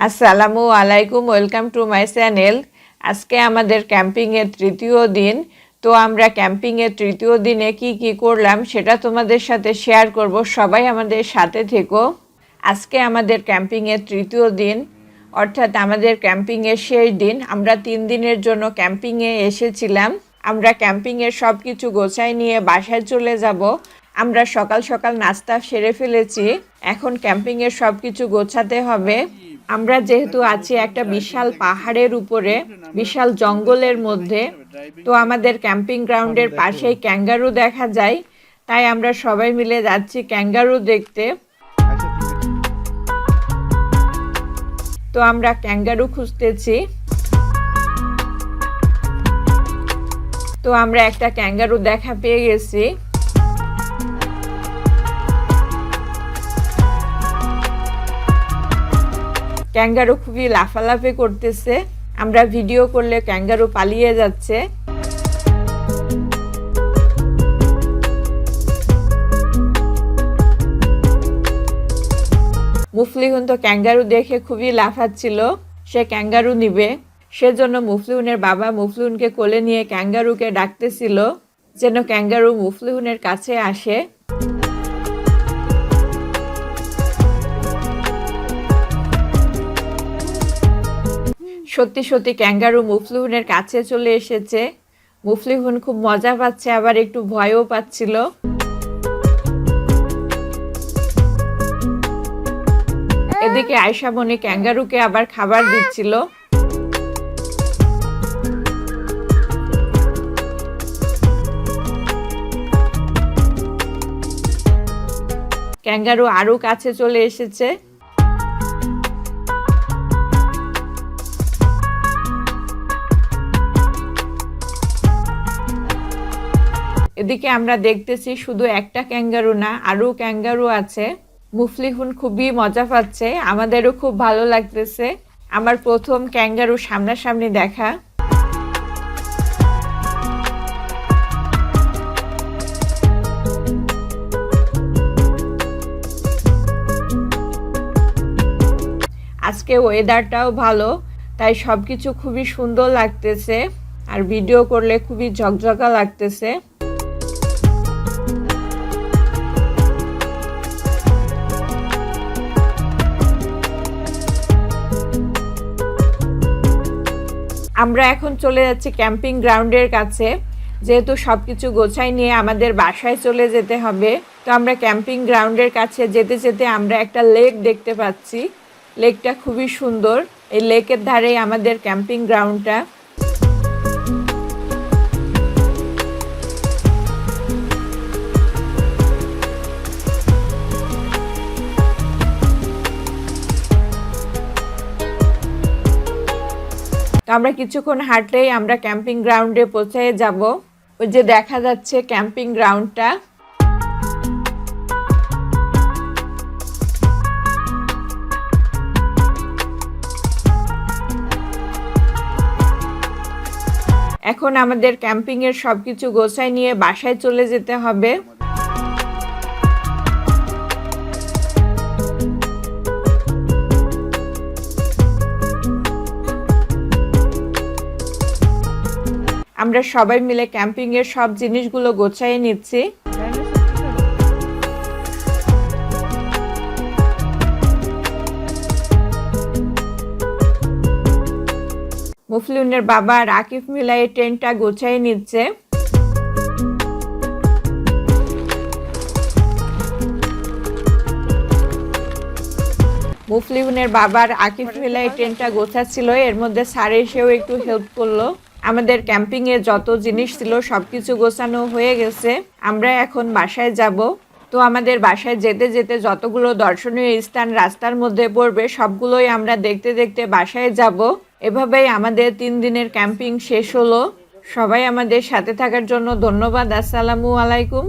আসসালামু আলাইকুম, welcome to my channel. আজকে আমাদের ক্যাম্পিংয়ের তৃতীয় দিন। তো আমরা ক্যাম্পিংয়ের তৃতীয় দিনে কি করলাম সেটা তোমাদের সাথে শেয়ার করব। সবাই আমাদের সাথে থেকো। আজকে আমাদের ক্যাম্পিংয়ের তৃতীয় দিন, অর্থাৎ আমাদের ক্যাম্পিংয়ের শেষ দিন। আমরা 3 দিনের জন্য ক্যাম্পিংয়ে এসেছিলাম। আমরা ক্যাম্পিংয়ের সব কিছু গোছায় নিয়ে বাসায় চলে যাব। আমরা সকাল সকাল নাস্তা সেরে ফেলেছি, এখন ক্যাম্পিংয়ের সব কিছু গোছাতে হবে। আমরা যেহেতু আছি একটা বিশাল পাহাড়ের উপরে, বিশাল জঙ্গলের মধ্যে, তো আমাদের ক্যাম্পিং গ্রাউন্ডের পাশেই ক্যাঙ্গারু দেখা যায়। তাই আমরা সবাই মিলে যাচ্ছি ক্যাঙ্গারু দেখতে। তো আমরা ক্যাঙ্গারু খুঁজতেছি। তো আমরা একটা ক্যাঙ্গারু দেখা পেয়ে গেছি। ক্যাঙ্গারু খুবই লাফালাফি করতেছে। আমরা ভিডিও করলে ক্যাঙ্গারু পালিয়ে যাচ্ছে। মুফলিহুন তো ক্যাঙ্গারু দেখে খুবই লাফাচ্ছিল, সে ক্যাঙ্গারু নিবে। সেজন্য মুফলিহুনের বাবা মুফলিহুনকে কোলে নিয়ে ক্যাঙ্গারুকে ডাকতেছিল যেন ক্যাঙ্গারু মুফলিহুনের কাছে আসে। সত্যি সত্যি ক্যাঙ্গারু মুফলিহুনের কাছে চলে এসেছে। মুফলিহুন খুব মজা পাচ্ছে, আবার একটু ভয়ও পাচ্ছিল। এদিকে আয়শা মনি ক্যাঙ্গারুকে আবার খাবার দিচ্ছিল। ক্যাঙ্গারু আরো কাছে চলে এসেছে। এদিকে আমরা দেখতেছি শুধু একটা ক্যাঙ্গারু না, আরো ক্যাঙ্গারু আছে। মুফলিহুন খুবই মজা পাচ্ছে, আমাদেরও খুব ভালো লাগতেছে। আমার প্রথম ক্যাঙ্গারু সামনাসামনি দেখা। আজকে ওয়েদারটাও ভালো, তাই সবকিছু খুবই সুন্দর লাগতেছে, আর ভিডিও করলে খুবই ঝকঝকা লাগতেছে। আমরা এখন চলে যাচ্ছি ক্যাম্পিং গ্রাউন্ডের কাছে, যেহেতু সব কিছু গোছাই নিয়ে আমাদের বাসায় চলে যেতে হবে। তো আমরা ক্যাম্পিং গ্রাউন্ডের কাছে যেতে যেতে আমরা একটা লেক দেখতে পাচ্ছি। লেকটা খুবই সুন্দর। এই লেকের ধারেই আমাদের ক্যাম্পিং গ্রাউন্ডটা। তো আমরা কিছুক্ষণ হাঁটলেই আমরা ক্যাম্পিং গ্রাউন্ডে পৌঁছে যাব। ওই যে দেখা যাচ্ছে ক্যাম্পিং গ্রাউন্ডটা। এখন আমাদের ক্যাম্পিং এর সবকিছু গোছায় নিয়ে বাসায় চলে যেতে হবে। আমরা সবাই মিলে ক্যাম্পিং এর সব জিনিসগুলো গোছায় নিচ্ছি। মুফলিহুনের বাবা আর আকিফ মিলে এই টেন্টটা গোছায় নিচ্ছে। মুফলিহুনের বাবা আর আকিফ মিলে এই টেন্টটা গোছাচ্ছিল, এর মধ্যে স্যার এসেও একটু হেল্প করলো। আমাদের ক্যাম্পিং এ যত জিনিস ছিল সবকিছু গোছানো হয়ে গেছে। আমরা এখন বাসায় যাব। তো আমাদের বাসায় যেতে যেতে যতগুলো দর্শনীয় স্থান রাস্তার মধ্যে পড়বে সবগুলোই আমরা দেখতে দেখতে বাসায় যাব। এভাবেই আমাদের 3 দিনের ক্যাম্পিং শেষ হলো। সবাই আমাদের সাথে থাকার জন্য ধন্যবাদ। আসসালামু আলাইকুম।